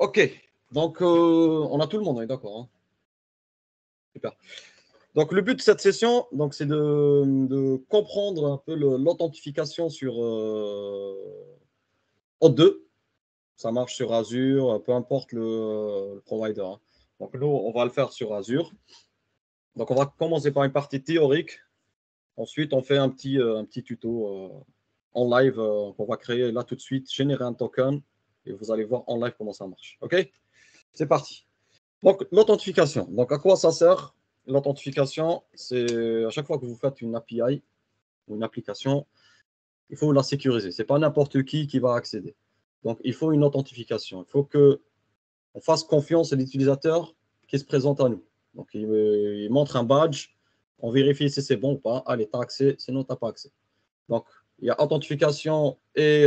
OK. Donc, on a tout le monde, on est d'accord. Hein. Super. Donc, le but de cette session, c'est de comprendre un peu l'authentification sur O2. Ça marche sur Azure, peu importe le provider. Hein. Donc, nous, on va le faire sur Azure. Donc, on va commencer par une partie théorique. Ensuite, on fait un petit tuto en live qu'on va créer là tout de suite, générer un token et vous allez voir en live comment ça marche. OK? C'est parti. Donc, l'authentification. Donc, à quoi ça sert? L'authentification, c'est à chaque fois que vous faites une API ou une application, il faut la sécuriser. Ce n'est pas n'importe qui va accéder. Donc, il faut une authentification. Il faut qu'on fasse confiance à l'utilisateur qui se présente à nous. Donc, il montre un badge, on vérifie si c'est bon ou pas. Allez, tu as accès, sinon tu n'as pas accès. Donc, il y a authentification et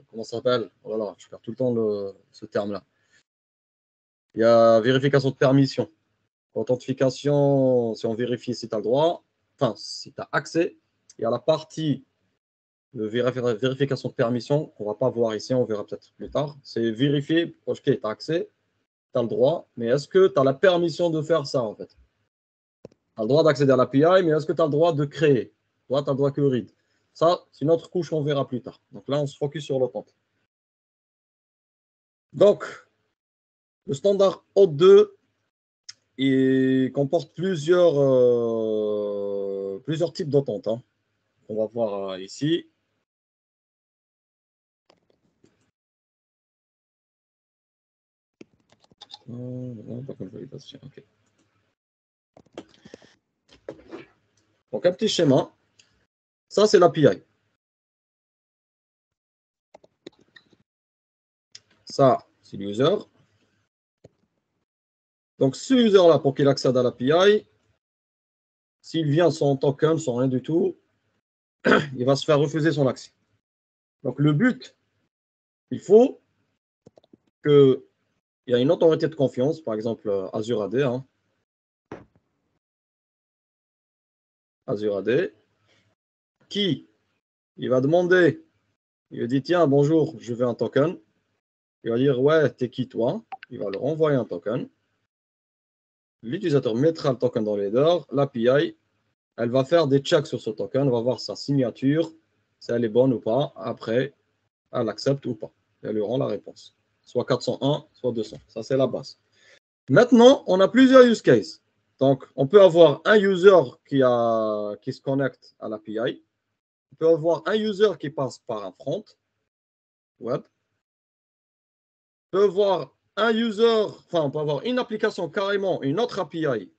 comment ça s'appelle? Voilà, je perds tout le temps ce terme-là. Il y a vérification de permission. Authentification, si on vérifie si tu as le droit, enfin, si tu as accès. Il y a la partie de vérification de permission qu'on ne va pas voir ici, on verra peut-être plus tard. C'est vérifier, ok, tu as accès, tu as le droit, mais est-ce que tu as la permission de faire ça en fait? Tu as le droit d'accéder à l'API, mais est-ce que tu as le droit de créer? Toi, tu as le droit que read. Ça, c'est une autre couche qu'on verra plus tard. Donc là, on se focus sur l'authentique. Donc, le standard O2, il comporte plusieurs types d'attentes. Hein. On va voir ici. Okay. Donc, un petit schéma. Ça, c'est l'API. Ça, c'est l'user. Donc, ce user-là, pour qu'il accède à l'API, s'il vient sans token, sans rien du tout, il va se faire refuser son accès. Donc, le but, il faut qu'il y ait une autorité de confiance, par exemple Azure AD. Hein. Azure AD, qui il va demander, il va dire, tiens, bonjour, je veux un token. Il va dire, ouais, t'es qui toi? Il va leur envoyer un token. L'utilisateur mettra le token dans l'header. L'API, elle va faire des checks sur ce token, elle va voir sa signature, si elle est bonne ou pas. Après, elle accepte ou pas. Elle lui rend la réponse. Soit 401, soit 200. Ça, c'est la base. Maintenant, on a plusieurs use cases. Donc, on peut avoir un user qui se connecte à l'API. On peut avoir un user qui passe par un front web. On peut avoir un user, enfin, on peut avoir une application carrément, une autre API.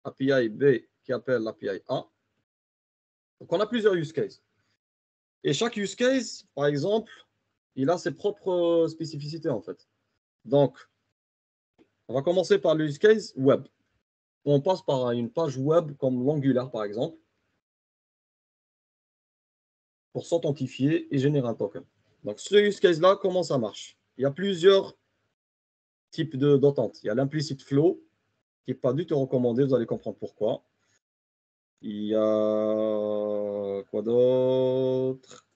API B qui appelle l'API A. Donc, on a plusieurs use cases. Et chaque use case, par exemple, il a ses propres spécificités, en fait. Donc, on va commencer par le use case web. On passe par une page web comme l'Angular, par exemple, pour s'authentifier et générer un token. Donc, ce use case-là, comment ça marche? Il y a plusieurs types d'attentes. Il y a l'implicit flow, qui n'est pas du tout recommandé, vous allez comprendre pourquoi. Il y a quoi d'autre?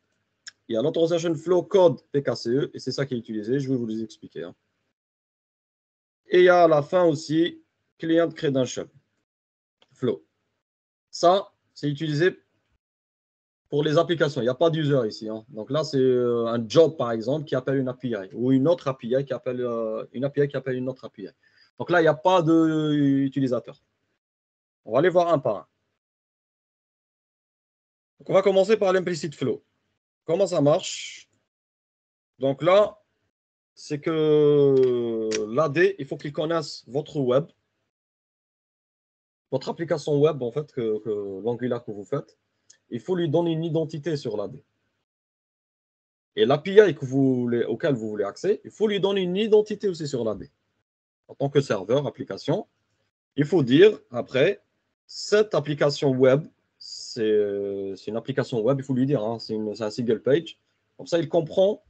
Il y a l'Authorization Flow Code PKCE, et c'est ça qui est utilisé, je vais vous les expliquer. Hein. Et il y a à la fin aussi Client Credential Flow. Ça, c'est utilisé pour les applications. Il n'y a pas d'user ici. Hein. Donc là, c'est un job, par exemple, qui appelle une API, ou une autre API qui appelle une API qui appelle une autre API. Donc là, il n'y a pas d'utilisateur. On va aller voir un par un. Donc, on va commencer par l'implicit flow. Comment ça marche? Donc là, c'est que l'AD, il faut qu'il connaisse votre web, votre application web, en fait, que l'Angular que vous faites. Il faut lui donner une identité sur l'AD. Et l'API auquel vous voulez accéder, il faut lui donner une identité aussi sur l'AD. En tant que serveur, application, il faut dire après, cette application web, c'est une application web, il faut lui dire, hein, c'est un single page. Comme ça, il comprend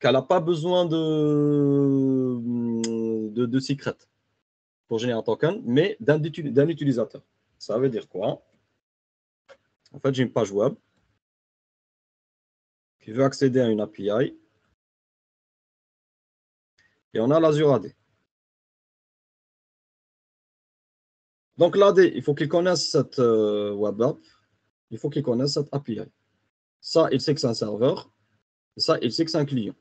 qu'elle n'a pas besoin de secret pour générer un token, mais d'un utilisateur. Ça veut dire quoi? En fait, j'ai une page web. qui veut accéder à une API. Et on a l'Azure AD. Donc l'AD, il faut qu'il connaisse cette web app. Il faut qu'il connaisse cette API. Ça, il sait que c'est un serveur. Et ça, il sait que c'est un client.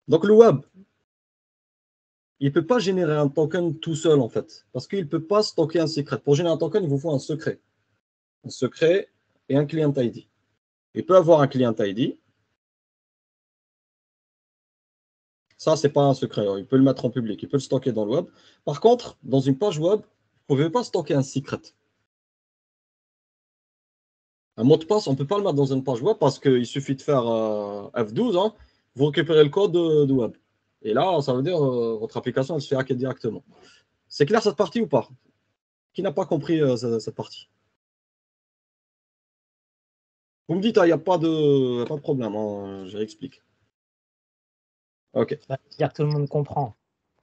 Donc le web, il ne peut pas générer un token tout seul, en fait. Parce qu'il ne peut pas stocker un secret. Pour générer un token, il vous faut un secret. Un secret et un client ID. Il peut avoir un client ID. Ça, ce n'est pas un secret. Il peut le mettre en public. Il peut le stocker dans le web. Par contre, dans une page web, vous ne pouvez pas stocker un secret. Un mot de passe, on ne peut pas le mettre dans une page web parce qu'il suffit de faire F12. Hein, vous récupérez le code de web. Et là, ça veut dire votre application, elle se fait hacker directement. C'est clair cette partie ou pas? Qui n'a pas compris cette partie? Vous me dites, il n'y a pas de problème, hein, je réexplique. Ok. C'est-à-dire que tout le monde comprend.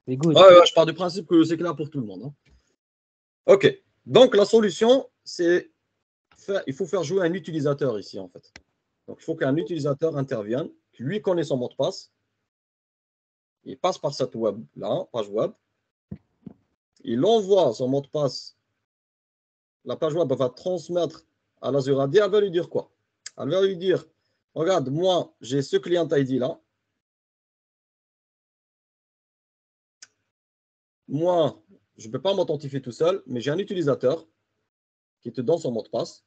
C'est good. Ouais, je pars du principe que c'est clair pour tout le monde. Hein. Ok. Donc, la solution, c'est il faut faire jouer un utilisateur ici, en fait. Donc, il faut qu'un utilisateur intervienne, qui lui connaît son mot de passe. Il passe par cette web-là, page web. Il envoie son mot de passe. La page web va transmettre à l'Azure AD. Elle va lui dire quoi? Elle va lui dire, regarde, moi, j'ai ce client ID-là. Moi, je ne peux pas m'authentifier tout seul, mais j'ai un utilisateur qui te donne son mot de passe.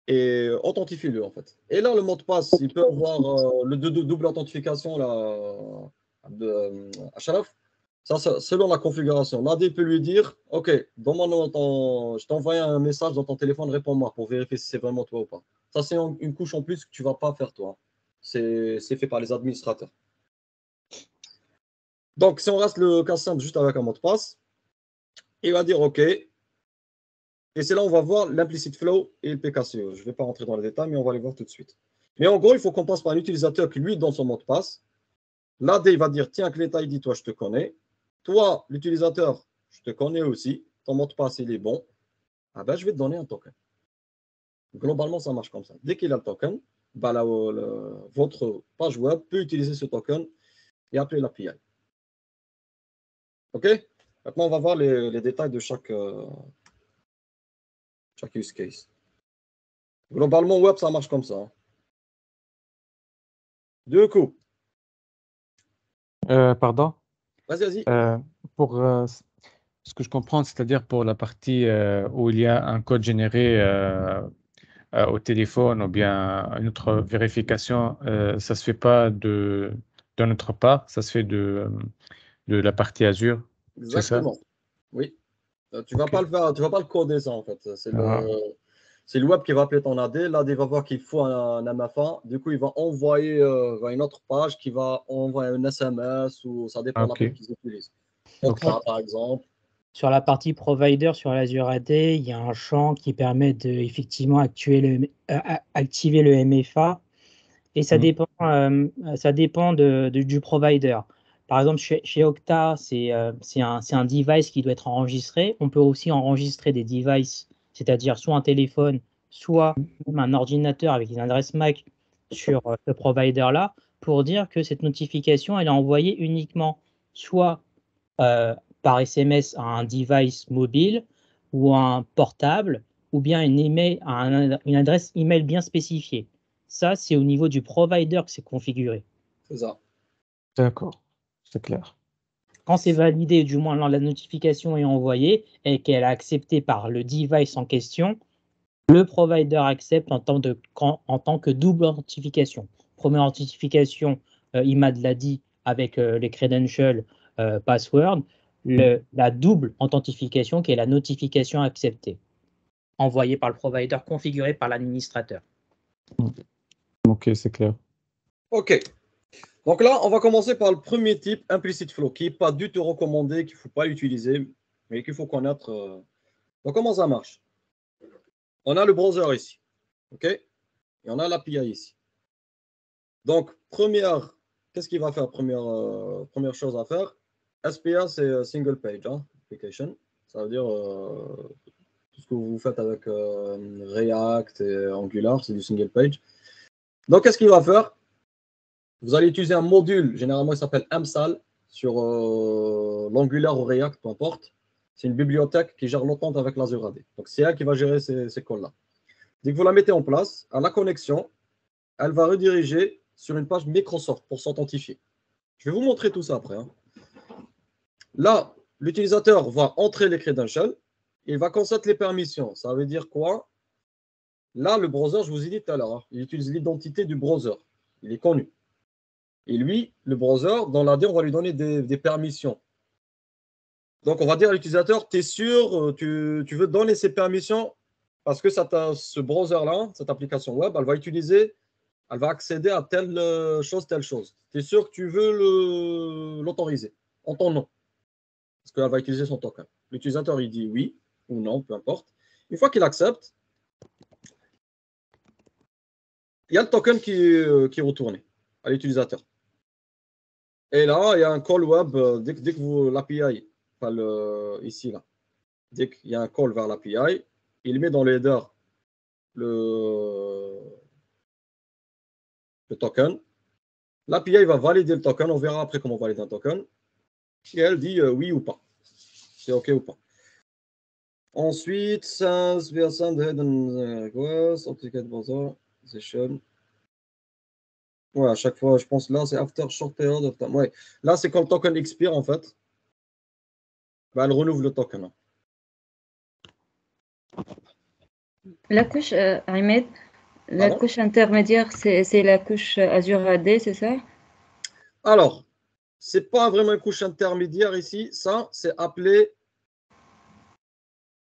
Et authentifie-le, en fait. Et là, le mot de passe, il peut avoir le double authentification là, de HLF. Ça, selon la configuration. L'AD peut lui dire, OK, je t'ai envoyé un message dans ton téléphone, réponds-moi pour vérifier si c'est vraiment toi ou pas. Ça, c'est une couche en plus que tu ne vas pas faire toi. C'est fait par les administrateurs. Donc, si on reste le cas simple juste avec un mot de passe, il va dire OK. Et c'est là où on va voir l'implicit flow et le PKCE. Je ne vais pas rentrer dans les détails, mais on va les voir tout de suite. Mais en gros, il faut qu'on passe par un utilisateur qui, lui, donne son mot de passe. L'AD, il va dire, tiens, Client ID, toi, je te connais. Toi, l'utilisateur, je te connais aussi. Ton mot de passe, il est bon. Ah ben, je vais te donner un token. Globalement, ça marche comme ça. Dès qu'il a le token, ben, votre page web peut utiliser ce token et appeler l'API. OK? Maintenant, on va voir les détails de chaque use case. Globalement, web, ça marche comme ça. Hein. Du coup. Pardon? Vas-y. Pour ce que je comprends, c'est-à-dire pour la partie où il y a un code généré au téléphone ou bien une autre vérification, ça ne se fait pas de notre part, ça se fait de la partie Azure. Exactement. Oui. Tu vas Ok. pas le faire, tu vas pas le coder ça en fait. Ah. C'est le web qui va appeler ton AD. L'AD va voir qu'il faut un MFA. Du coup, il va envoyer une autre page qui va envoyer un SMS ou ça dépend de Ok. l'appel qu'ils utilisent. Ok. Okta, par exemple. Sur la partie provider, sur l'Azure AD, il y a un champ qui permet de effectivement activer le MFA et ça dépend du provider. Par exemple, chez Okta, c'est un device qui doit être enregistré. On peut aussi enregistrer des devices, c'est-à-dire soit un téléphone, soit même un ordinateur avec une adresse MAC sur ce provider-là, pour dire que cette notification, elle est envoyée uniquement soit par SMS à un device mobile ou un portable, ou bien une adresse email bien spécifiée. Ça, c'est au niveau du provider que c'est configuré. C'est ça. D'accord, c'est clair. Quand c'est validé, du moins la notification est envoyée et qu'elle est acceptée par le device en question, le provider accepte en tant que double authentification. Première authentification, Imad l'a dit, avec les credentials password. La double authentification qui est la notification acceptée, envoyée par le provider, configurée par l'administrateur. Ok, c'est clair. OK. Donc là, on va commencer par le premier type, implicit flow, qui n'est pas du tout recommandé, qu'il ne faut pas utiliser, mais qu'il faut connaître. Donc comment ça marche? On a le browser ici. OK? Et on a l'API ici. Donc, qu'est-ce qu'il va faire? Première chose à faire, SPA, c'est Single Page Application. Ça veut dire tout ce que vous faites avec React et Angular, c'est du single page. Donc, qu'est-ce qu'il va faire? Vous allez utiliser un module, généralement il s'appelle MSAL, sur l'Angular ou React, peu importe. C'est une bibliothèque qui gère l'entente avec l'Azure AD. Donc, c'est elle qui va gérer ces calls-là. Dès que vous la mettez en place, à la connexion, elle va rediriger sur une page Microsoft pour s'authentifier. Je vais vous montrer tout ça après. Hein. Là, l'utilisateur va entrer les credentials. Il va constater les permissions. Ça veut dire quoi? Là, le browser, je vous ai dit tout à l'heure, hein, il utilise l'identité du browser. Il est connu. Et lui, le browser, dans l'AD, on va lui donner des permissions. Donc, on va dire à l'utilisateur, tu es sûr, tu veux donner ces permissions parce que ce browser-là, cette application web, elle va accéder à telle chose. Tu es sûr que tu veux l'autoriser en ton nom parce qu'elle va utiliser son token. L'utilisateur, il dit oui ou non, peu importe. Une fois qu'il accepte, il y a le token qui est retourné à l'utilisateur. Et là, il y a un call web, dès que vous l'API, ici, là, dès qu'il y a un call vers l'API, il met dans le header le token. L'API va valider le token, on verra après comment valider un token. Et elle dit oui ou pas. C'est OK ou pas. Ensuite, since we are sent ahead and request, authenticate browser, session. Ouais, à chaque fois, je pense là, c'est after short period of time. Ouais. Là, c'est quand le token expire, en fait. Ben, elle renouvelle le token. Hein. La couche, Ahmed, la Pardon? couche intermédiaire, c'est la couche Azure AD, c'est ça? Alors, c'est pas vraiment une couche intermédiaire ici. Ça, c'est appelé.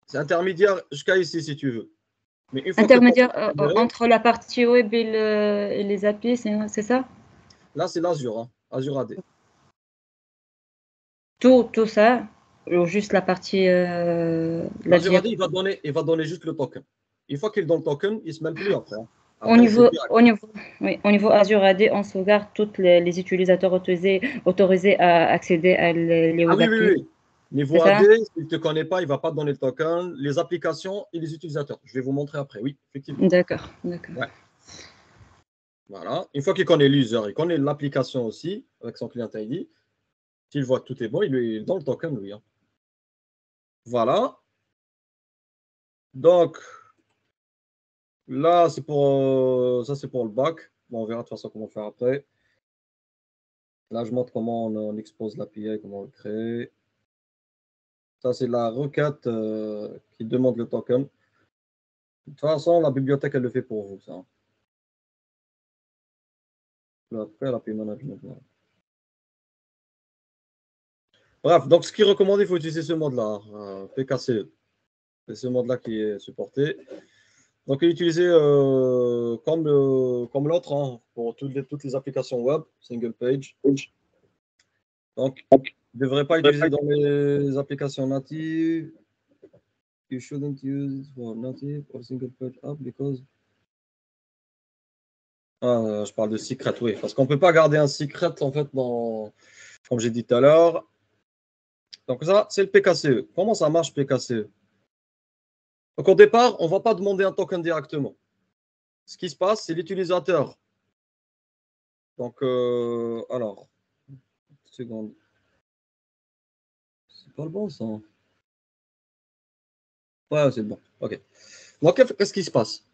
C'est intermédiaire jusqu'à ici, si tu veux. Mais une fois Intermédiaire que entre la partie web et les API, c'est ça? là, c'est l'Azure, hein, Azure AD. Tout ça, ou juste la partie. L'Azure AD, il va donner juste le token. Une fois qu'il donne le token, il ne se mêle plus après. Hein. Au niveau Azure AD, on sauvegarde tous les utilisateurs autorisés à accéder à les web oui, oui, API. oui. Niveau AD, s'il ne te connaît pas, il ne va pas te donner le token. Les applications et les utilisateurs. Je vais vous montrer après. Oui, effectivement. D'accord. Ouais. Voilà. Une fois qu'il connaît l'user, il connaît l'application aussi, avec son client ID. S'il voit que tout est bon, il donne le token, lui. Hein. Voilà. Donc, là, c'est pour ça, c'est pour le back. Bon, on verra de toute façon comment faire après. Là, je montre comment on expose l'API, comment on le crée. Ça, c'est la requête qui demande le token. De toute façon, la bibliothèque, elle le fait pour vous, ça. Après, l'API management. Là. Bref, donc ce qui est recommandé, il faut utiliser ce mode-là, PKCE. C'est ce mode-là qui est supporté. Donc, utiliser comme l'autre hein, pour toutes les applications web, single page. Donc, vous ne devrez pas utiliser dans les applications natives. You shouldn't use for native or single page app because. Je parle de secret, oui. Parce qu'on ne peut pas garder un secret, en fait, comme j'ai dit tout à l'heure. Donc, ça, c'est le PKCE. Comment ça marche, PKCE? Donc, au départ, on ne va pas demander un token directement. Ce qui se passe, c'est l'utilisateur. Donc, alors, une seconde. C'est pas le bon, ça. Ouais, c'est bon. OK. Donc, qu'est-ce qui se passe?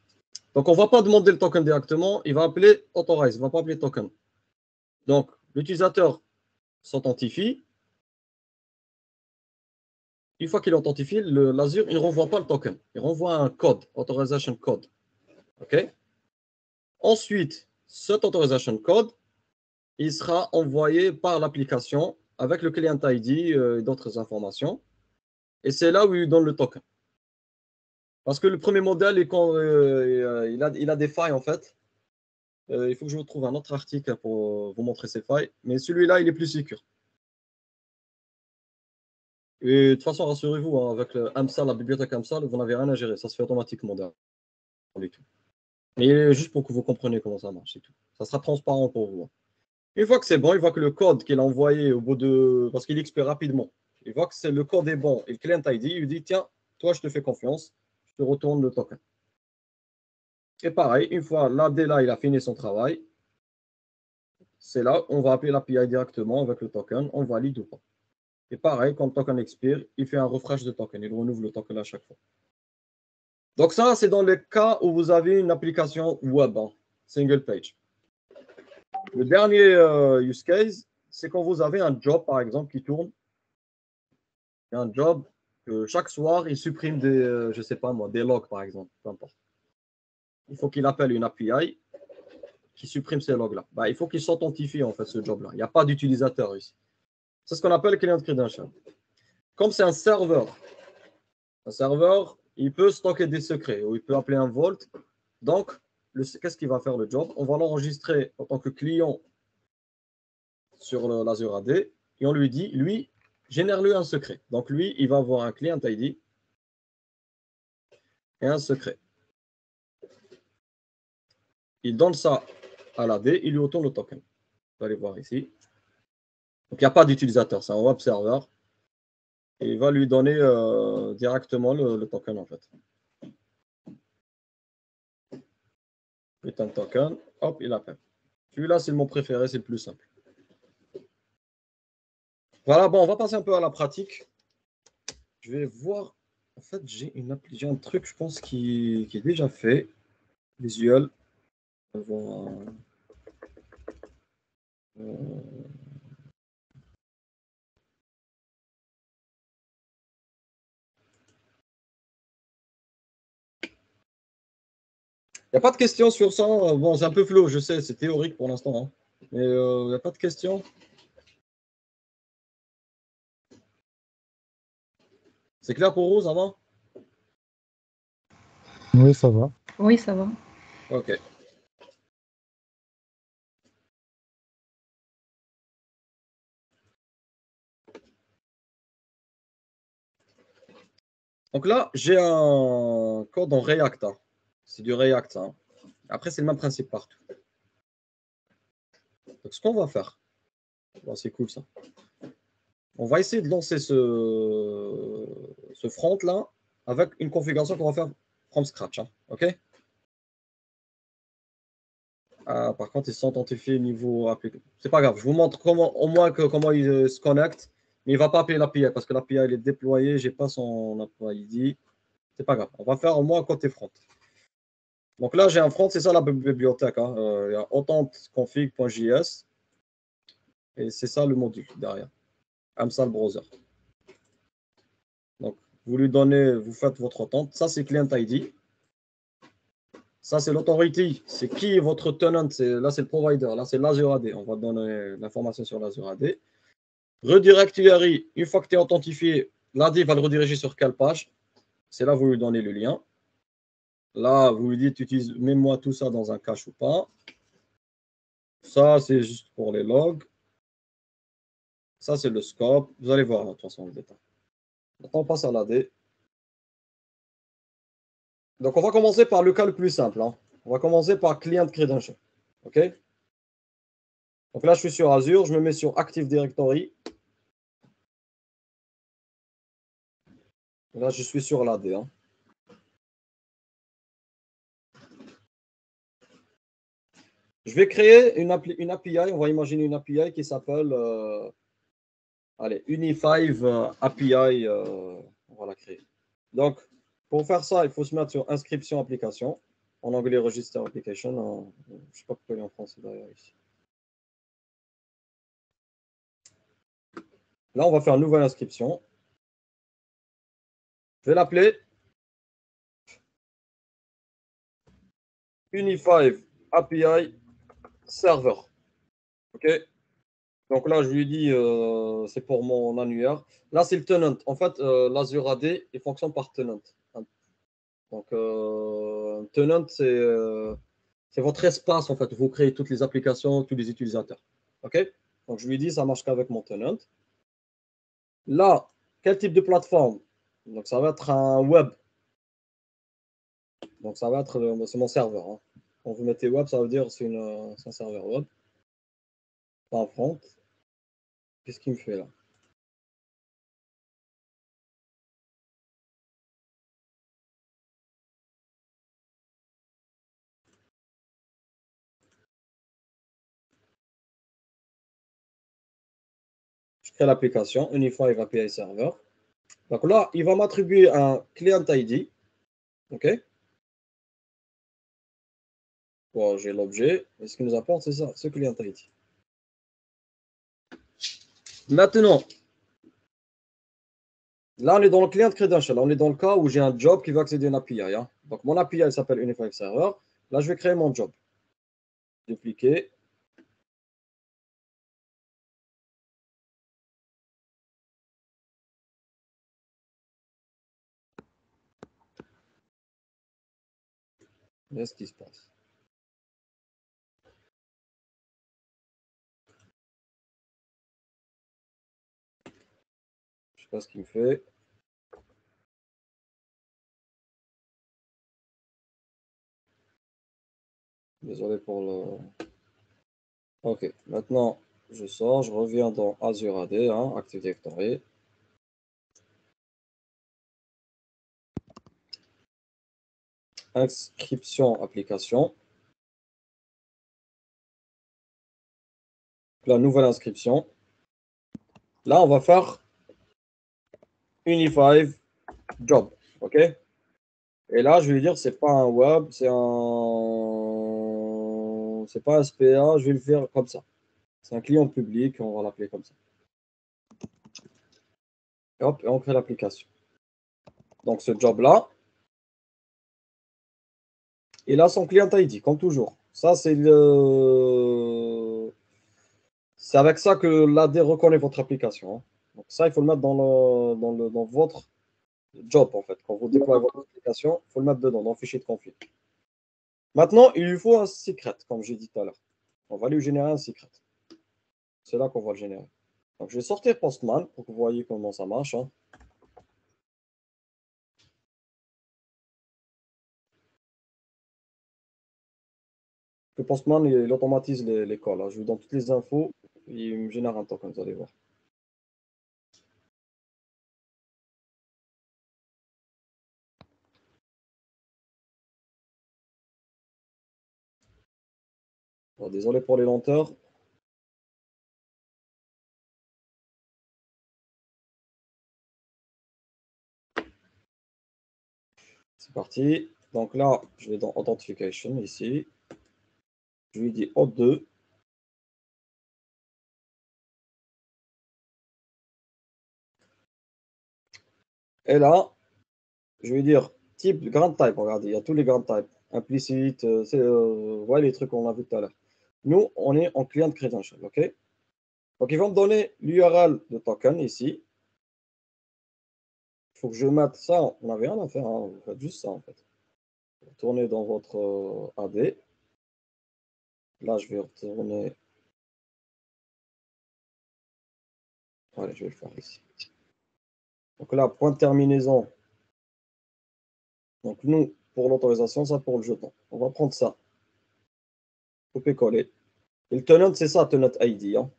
Donc, on ne va pas demander le token directement. Il va appeler authorize. Il ne va pas appeler token. Donc, l'utilisateur s'authentifie. Une fois qu'il authentifie, l'Azure, il ne renvoie pas le token. Il renvoie un code, authorization code. OK? Ensuite, cet authorization code, il sera envoyé par l'application avec le client ID et d'autres informations. Et c'est là où il donne le token. Parce que le premier modèle, il a des failles, en fait. Il faut que je vous trouve un autre article pour vous montrer ces failles. Mais celui-là, il est plus sûr. Et de toute façon, rassurez-vous, hein, avec le AMSAL, la bibliothèque AMSAL, vous n'avez rien à gérer. Ça se fait automatiquement. Mais juste pour que vous compreniez comment ça marche, c'est tout. Ça sera transparent pour vous. Une fois que c'est bon, il voit que le code qu'il a envoyé au bout de. Parce qu'il expire rapidement. Il voit que le code est bon. Et le client ID, il dit tiens, toi, je te fais confiance. je retourne le token. Et pareil, une fois l'AD là, il a fini son travail, c'est là on va appeler l'API directement avec le token, on valide ou pas. Et pareil, quand le token expire, il fait un refresh de token, il renouvelle le token à chaque fois. Donc ça, c'est dans le cas où vous avez une application web, hein, single page. Le dernier use case, c'est quand vous avez un job, par exemple, qui tourne. Un job que chaque soir, il supprime des, je sais pas moi, des logs, par exemple, peu importe. Il faut qu'il appelle une API qui supprime ces logs-là. Bah, il faut qu'il s'authentifie, en fait, ce job-là. Il n'y a pas d'utilisateur ici. C'est ce qu'on appelle client credential. Comme c'est un serveur, il peut stocker des secrets ou il peut appeler un vault. Donc, qu'est-ce qu'il va faire le job? On va l'enregistrer en tant que client sur l'Azure AD et on lui dit, lui, génère-lui un secret. Donc, lui, il va avoir un client ID et un secret. Il donne ça à l'AD, il lui retourne le token. Vous allez voir ici. Donc, il n'y a pas d'utilisateur, c'est un web server. Et il va lui donner directement le token, en fait. Return token, hop, il appelle. Celui-là, c'est mon préféré, c'est le plus simple. Voilà, bon, on va passer un peu à la pratique. Je vais voir. En fait, j'ai un truc, je pense, qui est déjà fait. Visual. Il n'y a pas de questions sur ça. Bon, c'est un peu flou, je sais, c'est théorique pour l'instant. Hein. Mais il n'y a pas de questions. C'est clair pour vous, ça va? Oui, ça va. Oui, ça va. Ok. Donc là, j'ai un code en React. Hein. C'est du React. Ça, hein. Après, c'est le même principe partout. Donc, ce qu'on va faire, bon, c'est cool ça. On va essayer de lancer ce front là avec une configuration qu'on va faire from scratch. Hein. OK? Ah, par contre, ils sont authentifiés niveau API. C'est pas grave. Je vous montre au moins comment il se connecte. Mais il ne va pas appeler l'API parce que l'API est déployée. Je n'ai pas son API ID. C'est pas grave. On va faire au moins côté front. Donc là, j'ai un front, c'est ça la bibliothèque. Hein. Il y a authentconfig.js et c'est ça le module derrière. AMSA le browser. Donc, vous lui donnez, vous faites votre authent. Ça, c'est client ID. Ça, c'est l'authority. C'est qui est votre tenant? Là, c'est le provider. Là, c'est l'Azure AD. On va donner l'information sur l'Azure AD. Redirect URI. Une fois que tu es authentifié, l'AD va le rediriger sur quelle page? C'est là vous lui donnez le lien. Là, vous lui dites, mets-moi tout ça dans un cache ou pas. Ça, c'est juste pour les logs. Ça, c'est le scope. Vous allez voir, de toute façon, le détail. Maintenant, on passe à l'AD. Donc, on va commencer par le cas le plus simple. Hein. On va commencer par Client Credential. OK? Donc là, je suis sur Azure. Je me mets sur Active Directory. Là, je suis sur l'AD. Hein. Je vais créer une API. On va imaginer une API qui s'appelle Uni5 API. On va la créer. Donc, pour faire ça, il faut se mettre sur inscription application. En anglais, register application. Je ne sais pas pourquoi il est en français d'ailleurs ici. Là, on va faire une nouvelle inscription. Je vais l'appeler Uni5 API Server. OK? Donc là, je lui dis, c'est pour mon annuaire. Là, c'est le tenant. En fait, l'Azure AD, il fonctionne par tenant. Donc, tenant, c'est votre espace, en fait. Vous créez toutes les applications, tous les utilisateurs. OK? Donc, je lui dis, ça marche qu'avec mon tenant. Là, quel type de plateforme? Donc, ça va être un web. Donc, ça va être, c'est mon serveur. Hein. Quand vous mettez web, ça veut dire c'est un serveur web. Pas un front. Qu'est-ce qu'il me fait là? Je crée l'application Unifive API Server. Donc là, il va m'attribuer un client ID. OK? Bon, j'ai l'objet. Et ce qui nous apporte, c'est ça, ce client ID. Maintenant, là, on est dans le client credential. On est dans le cas où j'ai un job qui veut accéder à une API. Hein. Donc, mon API s'appelle Unifive Server. Là, je vais créer mon job. Dupliquer. Qu'est-ce qui se passe? Je ne sais pas ce qu'il me fait. Désolé pour le... OK. Maintenant, je sors. Je reviens dans Azure AD, hein, Active Directory. Inscription application. La nouvelle inscription. Là, on va faire Unifive Job. OK? Et là, je vais lui dire, c'est pas un web, c'est pas un SPA, je vais le faire comme ça. C'est un client public, on va l'appeler comme ça. Et hop, et on crée l'application. Donc, ce job-là, il a son client ID, comme toujours. Ça, c'est avec ça que l'AD reconnaît votre application. Hein. Donc, ça, il faut le mettre dans votre job, en fait. Quand vous déployez votre application, il faut le mettre dedans, dans le fichier de config. Maintenant, il lui faut un secret, comme j'ai dit tout à l'heure. On va lui générer un secret. C'est là qu'on va le générer. Donc, je vais sortir Postman pour que vous voyez comment ça marche. Hein. Le Postman, il automatise les calls. Hein. Je lui donne toutes les infos et il me génère un token, vous allez voir. Bon, désolé pour les lenteurs. C'est parti. Donc là, je vais dans Authentication ici. Je lui dis Auth2. Et là, je vais dire type grand type. Regardez, il y a tous les grand types. Implicite, ouais, les trucs qu'on a vu tout à l'heure. Nous, on est en client credential, OK? Donc, ils vont me donner l'URL de token ici. Il faut que je mette ça. On n'a rien à faire. Hein. Vous faites juste ça, en fait. Retournez dans votre AD. Là, je vais retourner. Allez, je vais le faire ici. Donc là, point de terminaison. Donc nous, pour l'autorisation, ça pour le jeton. On va prendre ça. Copier-coller. Et le tenant, c'est ça, tenant ID. Hein.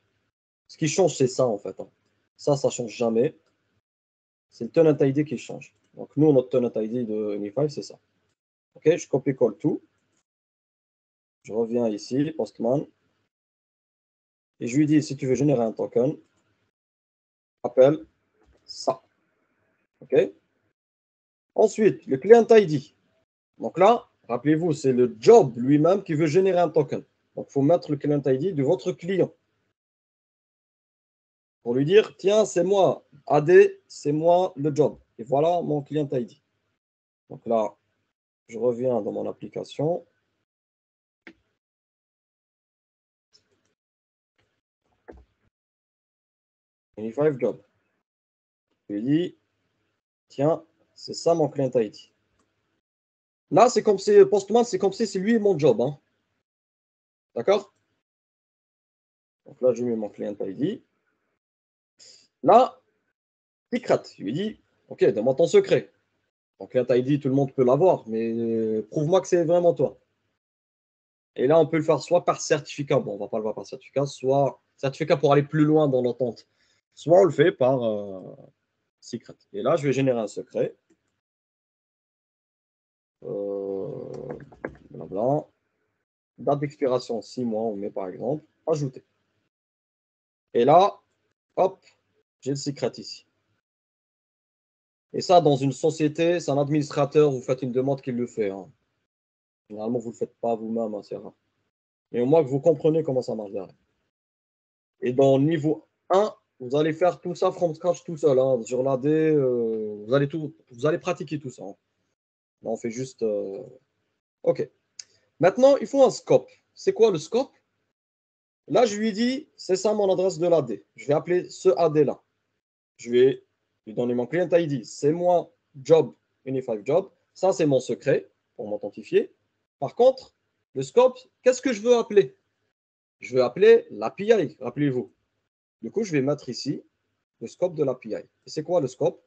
Ce qui change, c'est ça, en fait. Hein. Ça ne change jamais. C'est le tenant ID qui change. Donc nous, notre tenant ID de Unifive, c'est ça. OK, je copie-colle tout. Je reviens ici, Postman. Et je lui dis, si tu veux générer un token, appelle ça. OK. Ensuite, le client ID. Donc là, rappelez-vous, c'est le job lui-même qui veut générer un token. Donc, il faut mettre le client ID de votre client. Pour lui dire, tiens, c'est moi, AD, c'est moi le job. Et voilà mon client ID. Donc là, je reviens dans mon application. Unifive job. Je lui dis, tiens, c'est ça mon client ID. Là, c'est comme si Postman, c'est comme si c'est lui mon job. Hein. D'accord? Donc là, je mets mon client ID. Là, secret. Je lui dis, OK, donne-moi ton secret. Ton client ID, tout le monde peut l'avoir, mais prouve-moi que c'est vraiment toi. Et là, on peut le faire soit par certificat. Bon, on ne va pas le voir par certificat, soit certificat pour aller plus loin dans l'entente. Soit on le fait par secret. Et là, je vais générer un secret. Blabla. Date d'expiration 6 mois, on met par exemple. Ajouter. Et là, hop, j'ai le secret ici. Et ça, dans une société, c'est un administrateur, vous faites une demande qu'il le fait. Hein. Généralement, vous ne le faites pas vous-même, hein, c'est rare. Mais au moins que vous comprenez comment ça marche derrière. Et dans le niveau 1, vous allez faire tout ça from scratch tout seul. Hein. Sur l'AD, vous allez pratiquer tout ça. Hein. Là, on fait juste... OK. Maintenant, il faut un scope. C'est quoi le scope? Là, je lui dis, c'est ça mon adresse de l'AD. Je vais appeler ce AD-là. Je vais lui donner mon client ID. C'est moi, job, Unify Job. Ça, c'est mon secret pour m'authentifier. Par contre, le scope, qu'est-ce que je veux appeler? Je veux appeler l'API, rappelez-vous. Du coup, je vais mettre ici le scope de l'API. Et c'est quoi le scope?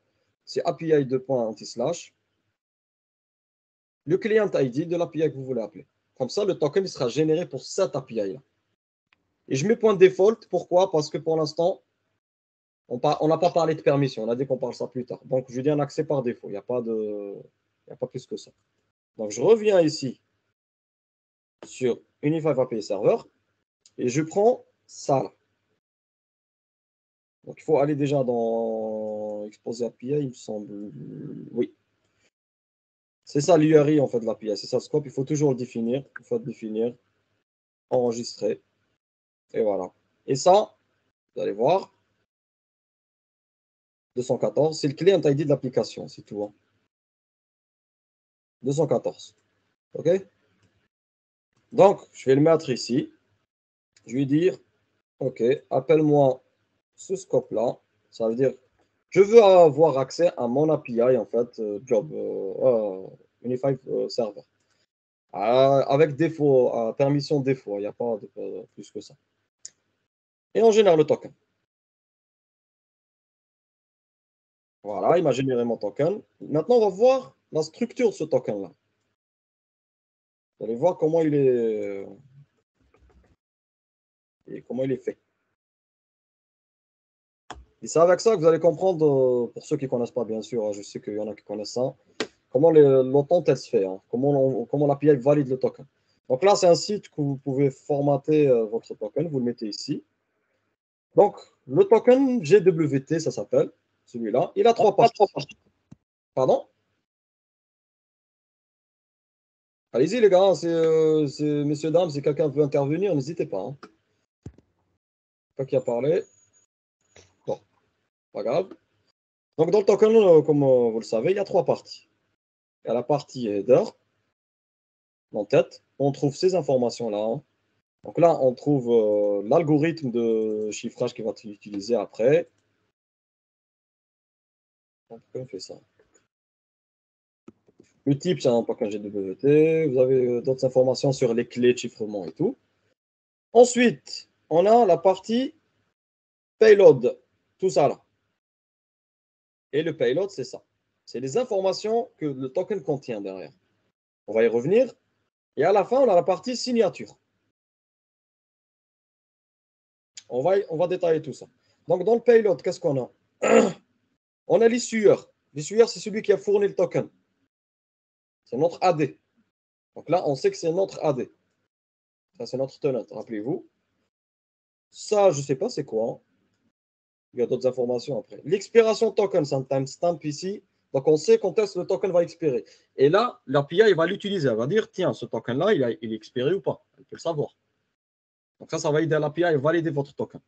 C'est API //, le client ID de l'API que vous voulez appeler. Comme ça, le token sera généré pour cette API-là. Et je mets point default. Pourquoi? Parce que pour l'instant, on n'a pas parlé de permission. On a dit qu'on parle ça plus tard. Donc, je dis un accès par défaut. Il n'y a pas plus que ça. Donc, je reviens ici sur Unify API Server et je prends ça là. Donc, il faut aller déjà dans Exposé API, il me semble. Oui. C'est ça l'URI en fait de l'API. C'est ça le scope. Il faut toujours le définir. Il faut le définir, enregistrer. Et voilà. Et ça, vous allez voir, 214, c'est le client ID de l'application, c'est tout. Hein. 214. OK? Donc, je vais le mettre ici. Je vais dire, OK, appelle-moi ce scope-là. Ça veut dire, je veux avoir accès à mon API, en fait, job, Unified Server. Avec défaut, permission défaut, il n'y a pas de plus que ça. Et on génère le token. Voilà, il m'a généré mon token. Maintenant, on va voir la structure de ce token-là. Vous allez voir comment il est, fait. Et c'est avec ça que vous allez comprendre, pour ceux qui ne connaissent pas, bien sûr, hein, je sais qu'il y en a qui connaissent ça, comment l'attente elle se fait, hein, comment l'API valide le token. Donc là, c'est un site que vous pouvez formater votre token, vous le mettez ici. Donc, le token GWT, ça s'appelle, celui-là, il a 3 parties. Pardon? Allez-y les gars, messieurs, dames, si quelqu'un veut intervenir, n'hésitez pas. Hein. Pas qui a parlé. Bon, pas grave. Donc dans le token, comme vous le savez, il y a 3 parties. Il y a la partie header, en tête, on trouve ces informations-là. Hein. Donc là, on trouve l'algorithme de chiffrage qui va être utilisé après. Pourquoi on fait ça? Le type, c'est un token GWT. Vous avez d'autres informations sur les clés de chiffrement et tout. Ensuite, on a la partie payload, tout ça là. Et le payload, c'est ça. C'est les informations que le token contient derrière. On va y revenir. Et à la fin, on a la partie signature. On va détailler tout ça. Donc, dans le payload, qu'est-ce qu'on a? On a l'issueur. L'issueur, c'est celui qui a fourni le token. C'est notre AD. Donc là, on sait que c'est notre AD. Ça, c'est notre tenant, rappelez-vous. Ça, je ne sais pas c'est quoi. Hein. Il y a d'autres informations après. L'expiration token, c'est un timestamp ici. Donc, on sait quand est-ce que le token va expirer. Et là, l'API va l'utiliser. Elle va dire, tiens, ce token-là, il est expiré ou pas. Elle peut le savoir. Donc, ça va aider l'API à valider votre token.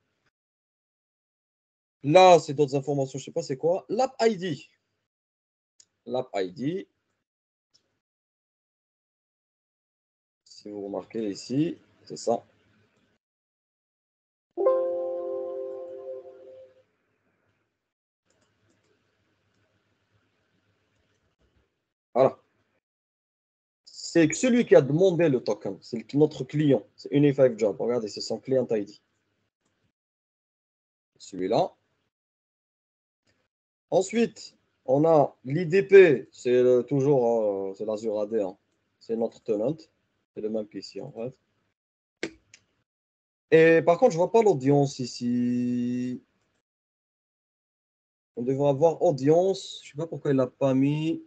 Là, c'est d'autres informations. Je ne sais pas c'est quoi. L'App ID. L'App ID. Si vous remarquez ici, c'est ça. Voilà. C'est celui qui a demandé le token. C'est notre client. C'est Unify Job. Regardez, c'est son client ID. Celui-là. Ensuite, on a l'IDP. C'est toujours c'est l'Azure AD. Hein. C'est notre tenant. C'est le même qu'ici, en fait. Et par contre, je ne vois pas l'audience ici. On devrait avoir audience. Je ne sais pas pourquoi il ne l'a pas mis.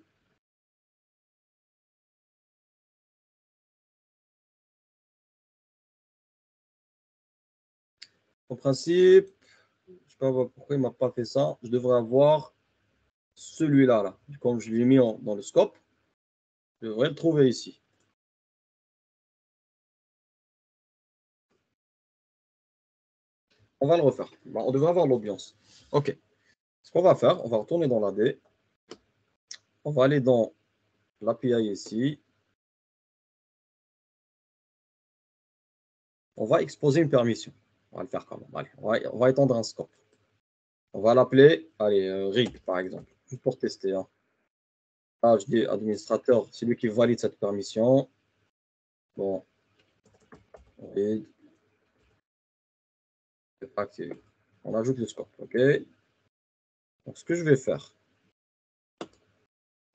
En principe, sais pas pourquoi il ne m'a pas fait ça. Je devrais avoir celui-là. Là. Comme je l'ai mis dans le scope, je devrais le trouver ici. On va le refaire. On devrait avoir l'audience. OK. Ce qu'on va faire, on va retourner dans l'AD. On va aller dans l'API ici. On va exposer une permission. On va le faire quand même. Allez, on va étendre un scope. On va l'appeler, allez, read par exemple, juste pour tester. Hein. Là, je dis administrateur, c'est lui qui valide cette permission. Bon, read. Activé. On ajoute le scope, OK. Donc, ce que je vais faire,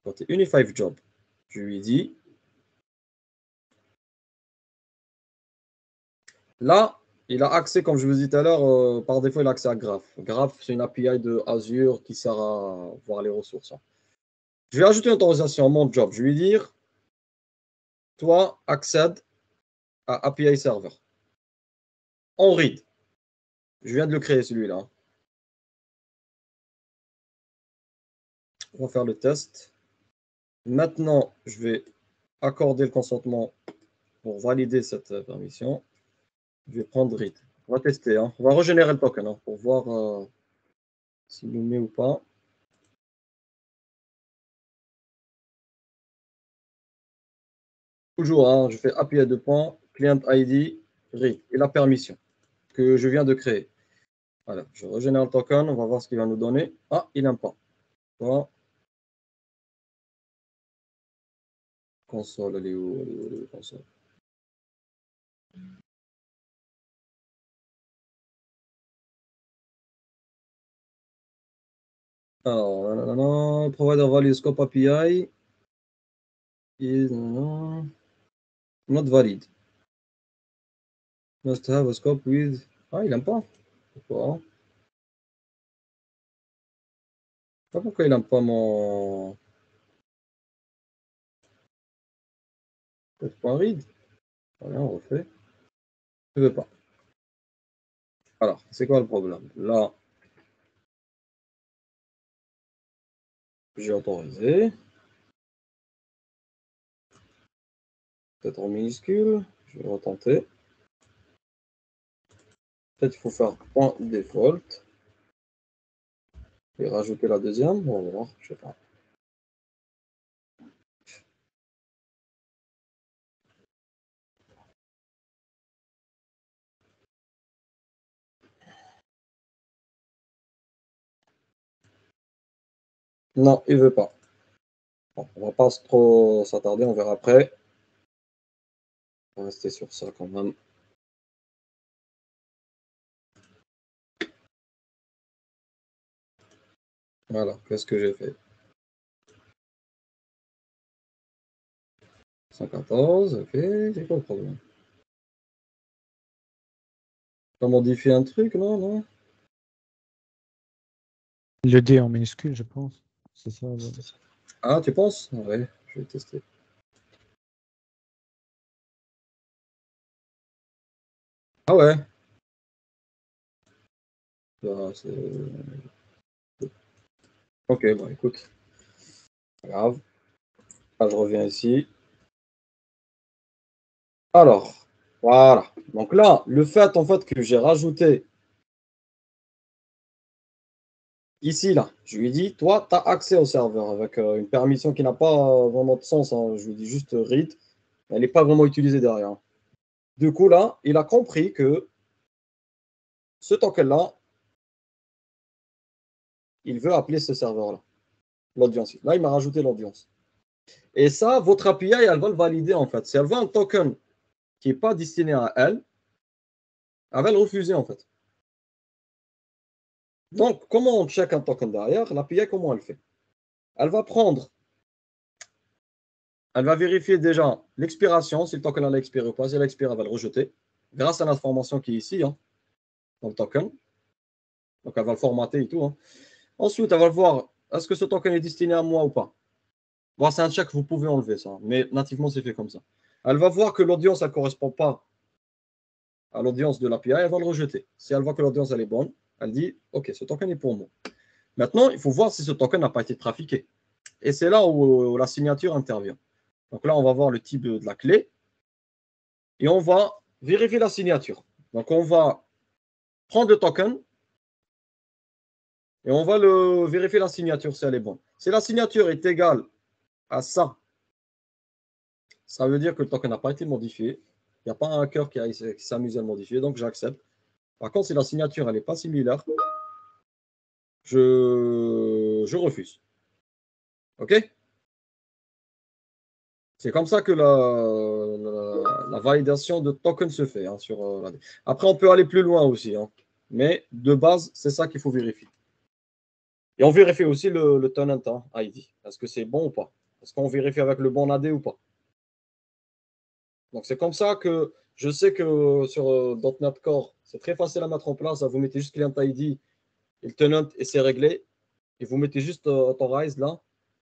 côté Uni5 Job, je lui dis, là, il a accès, comme je vous disais tout à l'heure, par défaut, il a accès à Graph. Graph, c'est une API de Azure qui sert à voir les ressources. Hein. Je vais ajouter une autorisation à mon job. Je vais lui dire, toi, accède à API Server. En read. Je viens de le créer, celui-là. On va faire le test. Maintenant, je vais accorder le consentement pour valider cette permission. Je vais prendre read. On va tester. Hein. On va régénérer le token hein, pour voir s'il nous met ou pas. Toujours, hein, je fais API 2 points, client ID, read et la permission que je viens de créer. Voilà, je régénère le token. On va voir ce qu'il va nous donner. Ah, il n'aime pas. Voilà. Console, elle est où, console? Alors, non, provider value scope API is not valid. Must have a scope with. Ah, il n'aime pas. Pourquoi? Pas pourquoi il n'aime pas mon. Peut-être pas read. Voilà, on refait. Je ne veux pas. Alors, c'est quoi le problème? Là, j'ai autorisé. Peut-être en minuscule. Je vais retenter. Peut-être qu'il faut faire point default. Et rajouter la deuxième. On va voir. Je sais pas. Non, il ne veut pas. Bon, on ne va pas trop s'attarder, on verra après. On va rester sur ça quand même. Voilà, qu'est-ce que j'ai fait? 114, ok, c'est quoi le problème? On modifie un truc, non? Le D en minuscule, je pense. C'est ça. Ah, tu penses? Ouais, je vais tester. Ah ouais. Bah, ok, bon, écoute. Pas grave. Là, je reviens ici. Alors, voilà. Donc là, le fait en fait que j'ai rajouté ici, là, je lui dis, toi, tu as accès au serveur avec une permission qui n'a pas vraiment de sens. Hein. Je lui dis juste read. Elle n'est pas vraiment utilisée derrière. Du coup, là, il a compris que ce token-là, il veut appeler ce serveur-là, l'audience. Là, il m'a rajouté l'audience. Et ça, votre API, elle va le valider en fait. Si elle veut un token qui n'est pas destiné à elle, elle va le refuser en fait. Donc, comment on check un token derrière? L'API, comment elle fait? Elle va prendre, elle va vérifier déjà l'expiration, si le token a expiré ou pas. Si elle expire, elle va le rejeter grâce à l'information qui est ici, hein, dans le token. Donc, elle va le formater et tout. Hein. Ensuite, elle va voir, est-ce que ce token est destiné à moi ou pas? Bon, c'est un check, vous pouvez enlever ça, mais nativement, c'est fait comme ça. Elle va voir que l'audience, elle ne correspond pas à l'audience de l'API, elle va le rejeter. Si elle voit que l'audience, elle est bonne, Elle dit, OK, ce token est pour moi. Maintenant, il faut voir si ce token n'a pas été trafiqué. Et c'est là où la signature intervient. Donc là, on va voir le type de la clé et on va vérifier la signature. Donc, on va prendre le token et on va vérifier la signature si elle est bonne. Si la signature est égale à ça, ça veut dire que le token n'a pas été modifié. Il n'y a pas un hacker qui s'amuse à le modifier, donc j'accepte. Par contre, si la signature n'est pas similaire, je refuse. OK? C'est comme ça que la validation de token se fait. Hein, Après, on peut aller plus loin aussi. Hein, mais de base, c'est ça qu'il faut vérifier. Et on vérifie aussi le tenant ID. Est-ce que c'est bon ou pas? Est-ce qu'on vérifie avec le bon AD ou pas? Donc, c'est comme ça que je sais que sur .NET Core, c'est très facile à mettre en place. Vous mettez juste client ID et le tenant et c'est réglé. Et vous mettez juste authorize là.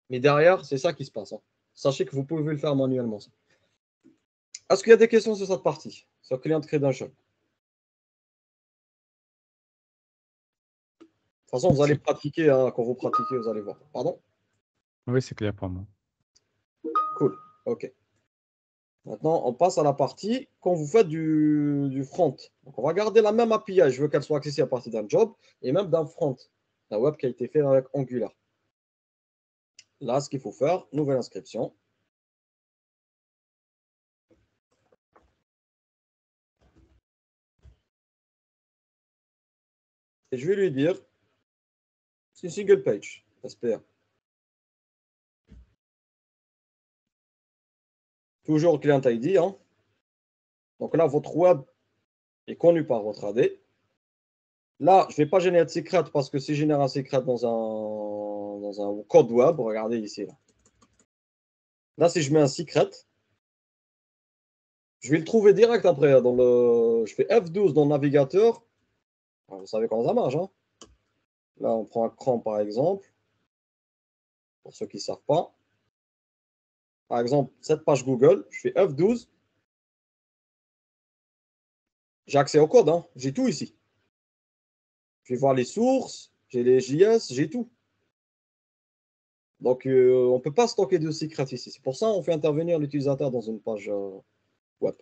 Mais derrière, c'est ça qui se passe. Hein. Sachez que vous pouvez le faire manuellement. Est-ce qu'il y a des questions sur cette partie, sur Client Credential? De toute façon, vous allez pratiquer. Hein, quand vous pratiquez, vous allez voir. Pardon? Oui, c'est clair pour moi. Cool. OK. Maintenant, on passe à la partie quand vous faites du front. Donc, on va garder la même API. Je veux qu'elle soit accessible à partir d'un job et même d'un front, d'un web qui a été fait avec Angular. Là, ce qu'il faut faire, nouvelle inscription. Et je vais lui dire, c'est une single page, SPA. Toujours client ID. Hein. Donc là, votre web est connu par votre AD. Là, je ne vais pas générer de secret parce que si je génère un secret dans un code web, regardez ici. Là, si je mets un secret, je vais le trouver direct après. Je fais F12 dans le navigateur. Alors, vous savez comment ça marche. Hein. Là, on prend un Chrome par exemple. Pour ceux qui ne savent pas. Par exemple, cette page Google, je fais F12. J'ai accès au code. Hein. J'ai tout ici. Je vais voir les sources, j'ai les JS, j'ai tout. Donc, on ne peut pas stocker de secrets ici. C'est pour ça qu'on fait intervenir l'utilisateur dans une page web.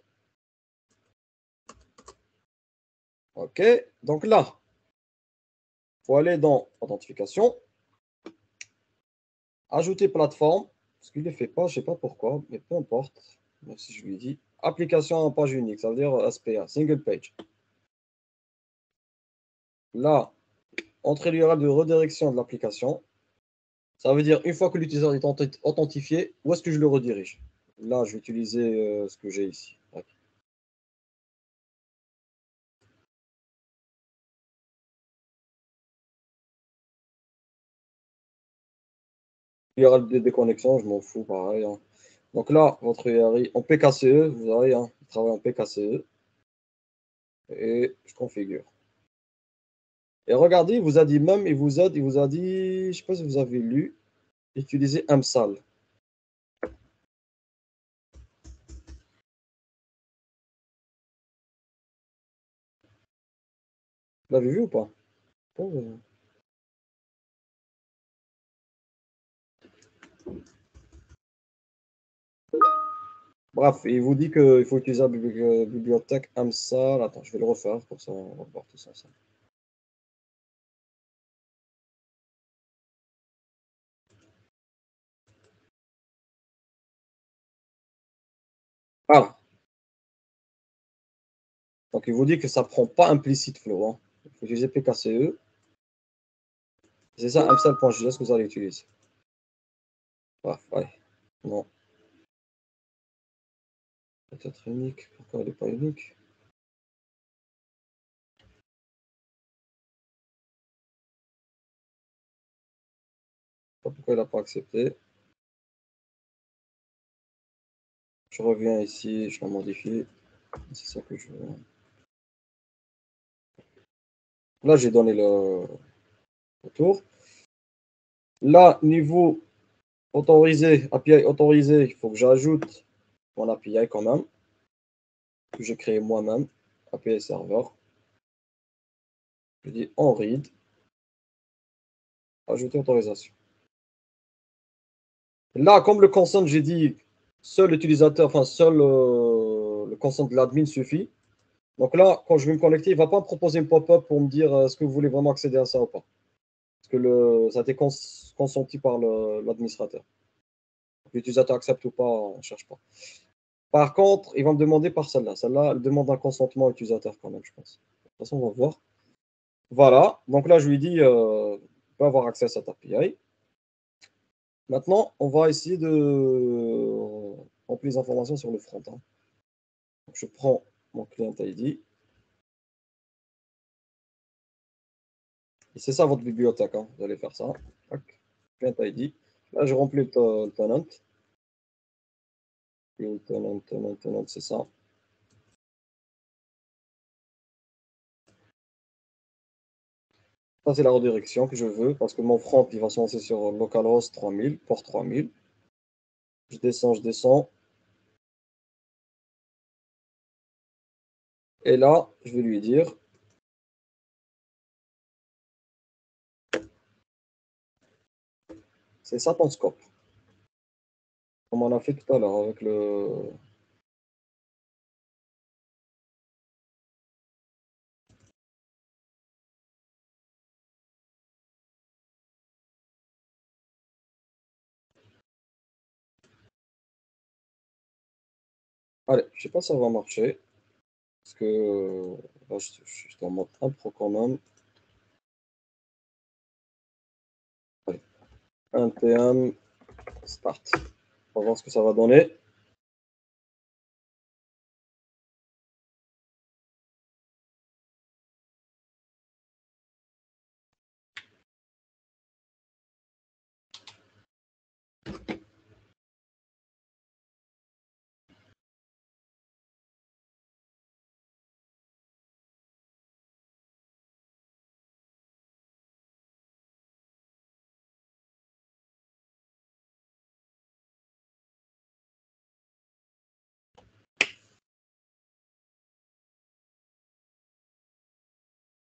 OK. Donc là, il faut aller dans Authentification. Ajouter plateforme. Parce qu'il ne le fait pas, je ne sais pas pourquoi, mais peu importe. Même si je lui dis application en page unique, ça veut dire SPA, Single Page. Là, entrer l'URL de redirection de l'application. Ça veut dire, une fois que l'utilisateur est authentifié, où est-ce que je le redirige? Là, je vais utiliser ce que j'ai ici. Ouais. URL de déconnexion, je m'en fous, pareil. Hein. Donc là, votre URI en PKCE, vous avez, hein, il travaille en PKCE. Et je configure. Et regardez, il vous a dit même, il vous a dit, je ne sais pas si vous avez lu, utiliser AMSAL. Vous l'avez vu ou pas? Bref, il vous dit qu'il faut utiliser la bibliothèque AMSAL. Attends, je vais le refaire pour ça, on va voir tout ça ensemble. Voilà. Donc, il vous dit que ça ne prend pas implicite flow. Hein. Il faut utiliser PKCE. C'est ça, AMSAL.js que vous allez utiliser. Bref, ouais. Non. Peut-être unique. Pourquoi elle n'est pas unique? Je ne sais pas pourquoi il n'a pas accepté. Je reviens ici, je la modifie. C'est ça que je veux. Là, j'ai donné le tour. Là, niveau autorisé, API autorisé, il faut que j'ajoute mon API quand même, que j'ai créé moi-même, API serveur. Je dis en read. Ajouter autorisation. Là, comme le consent, j'ai dit seul l'utilisateur, enfin seul le consent de l'admin suffit. Donc là, quand je vais me connecter, il ne va pas me proposer une pop-up pour me dire est-ce que vous voulez vraiment accéder à ça ou pas. Parce que ça a été consenti par l'administrateur. L'utilisateur accepte ou pas, on ne cherche pas. Par contre, il va me demander par celle-là. Celle-là, elle demande un consentement utilisateur quand même, je pense. De toute façon, on va voir. Voilà. Donc là, je lui dis, tu peux avoir accès à cette API. Maintenant, on va essayer de remplir les informations sur le front. Donc, je prends mon client ID. Et c'est ça votre bibliothèque. Hein. Vous allez faire ça. Client ID. Là, je remplis le tenant. Tenant, c'est ça. Ça, c'est la redirection que je veux parce que mon front, il va se lancer sur localhost 3000, port 3000. Je descends. Et là, je vais lui dire c'est ça ton scope. Comme on a fait tout à l'heure avec le. Allez, je sais pas si ça va marcher. Parce que là, je suis en mode impro quand même. Allez, npm start. On va voir ce que ça va donner.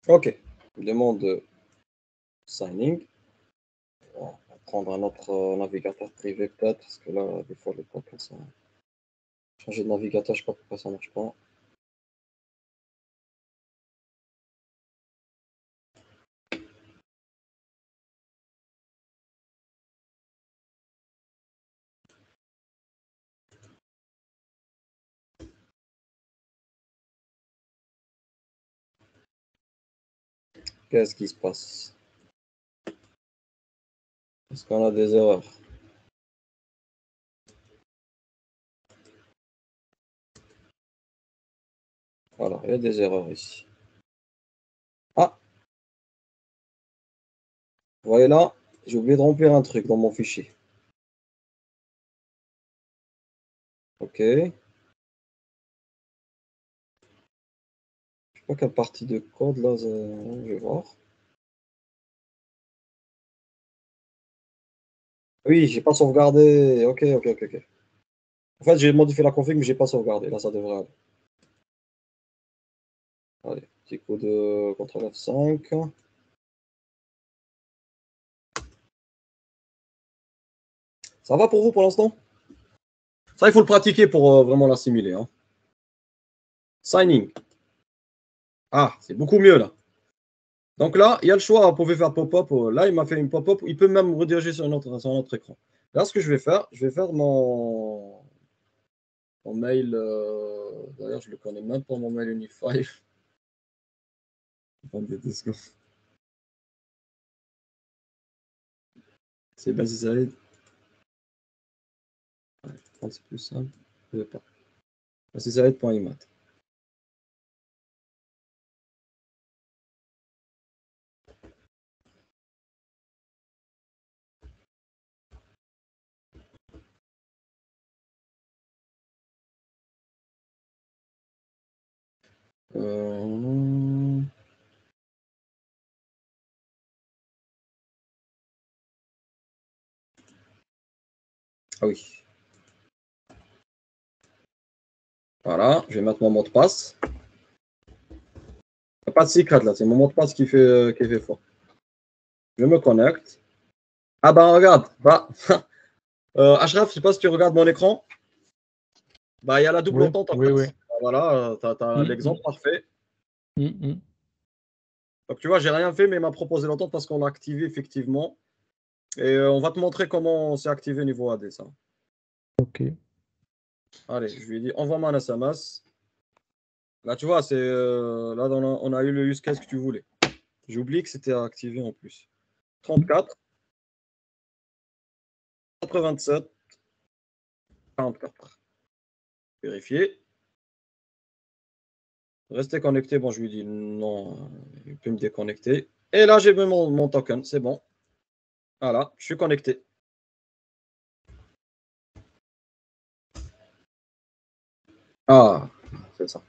Ok, je demande signing. On va prendre un autre navigateur privé peut-être, parce que là, des fois, les coques, ça. Changer de navigateur, je sais pas pourquoi ça marche pas. Qu'est-ce qui se passe? Est-ce qu'on a des erreurs? Voilà, il y a des erreurs ici. Ah! Vous voyez là, j'ai oublié de remplir un truc dans mon fichier. Ok. Je sais pas quelle partie de code là, je vais voir. Oui, j'ai pas sauvegardé. Ok. En fait, j'ai modifié la config, mais j'ai pas sauvegardé. Là, ça devrait aller. Allez, petit coup de CTRL F5. Ça va pour vous pour l'instant? Ça, il faut le pratiquer pour vraiment l'assimiler. Hein. Signing. Ah, c'est beaucoup mieux là. Donc là, il y a le choix. Vous pouvez faire pop-up. Là, il m'a fait une pop-up. Il peut même rediriger sur un autre écran. Là, ce que je vais faire mon mail. D'ailleurs, je ne le connais même pas, mon mail Unify. Attendez 2 secondes. C'est Basile Saïd. C'est plus simple. Je ne vais pas. Basile-Saïd.imat. Ah oui. Voilà, je vais mettre mon mot de passe. Pas de secret là, c'est mon mot de passe qui fait fort. Je me connecte. Ah bah regarde, bah, Ashraf, je sais pas si tu regardes mon écran. Bah, il y a la double Oui, entente en oui, oui. face. Voilà, tu as l'exemple parfait. Donc tu vois, j'ai rien fait, mais il m'a proposé l'entente parce qu'on l'a activé effectivement. Et on va te montrer comment c'est activé au niveau AD, ça. Ok. Allez, je lui ai dit, envoie-moi un SMS. Là, tu vois, là, on a eu le use case que tu voulais. J'ai oublié que c'était activé en plus. 34, 87, 44. Vérifier. Rester connecté. Bon, je lui dis non, il peut me déconnecter. Et là, j'ai mis mon token. C'est bon. Voilà, je suis connecté. Ah, c'est ça.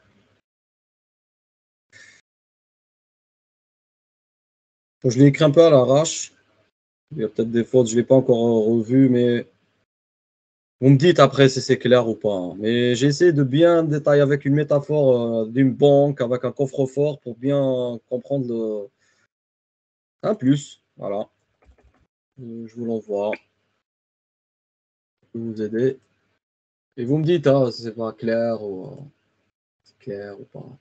Je l'ai écrit un peu à l'arrache. Il y a peut-être des fautes, je ne l'ai pas encore revu, mais vous me dites après si c'est clair ou pas, hein. Mais j'ai essayé de bien détailler avec une métaphore d'une banque, avec un coffre-fort pour bien comprendre un plus. Voilà. Je vous l'envoie. Je vais vous aider. Et vous me dites hein, si c'est pas clair ou c'est clair ou pas.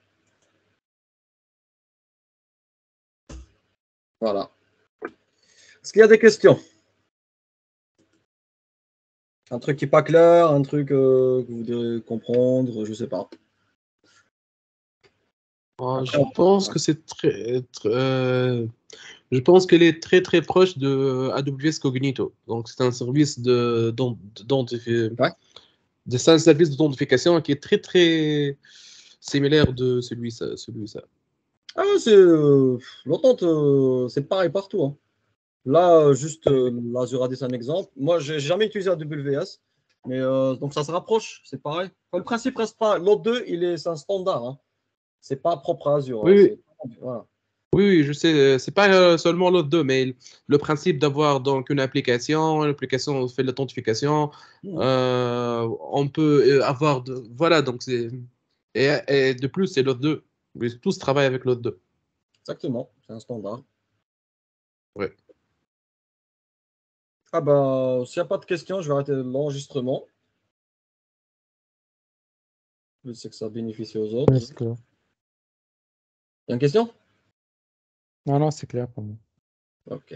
Voilà. Est-ce qu'il y a des questions? Un truc qui n'est pas clair, un truc que vous devez comprendre, je ne sais pas. Je pense que c'est je pense qu'elle est très très proche de AWS Cognito. Donc c'est un service Ouais. c'est un service d'authentification qui est très très similaire de celui-là. Ah, l'entente, c'est pareil partout, hein. Là, juste l'Azure AD, c'est un exemple. Moi, j'ai jamais utilisé AWS, mais donc ça se rapproche, c'est pareil. Le principe reste pas. L'autre 2, c'est un standard, hein. C'est pas propre à Azure, hein. Oui, Voilà. oui, je sais. C'est pas seulement l'autre 2, mais le principe d'avoir donc l'application fait l'authentification. On peut avoir voilà donc c'est et de plus c'est l'autre 2. Tous travaillent avec l'autre 2. Exactement, c'est un standard. Ouais. Ah bah, s'il n'y a pas de questions, je vais arrêter l'enregistrement. Je sais que ça bénéficie aux autres. Ouais, c'est clair. Il y a une question? Non, non, c'est clair pour moi. Ok.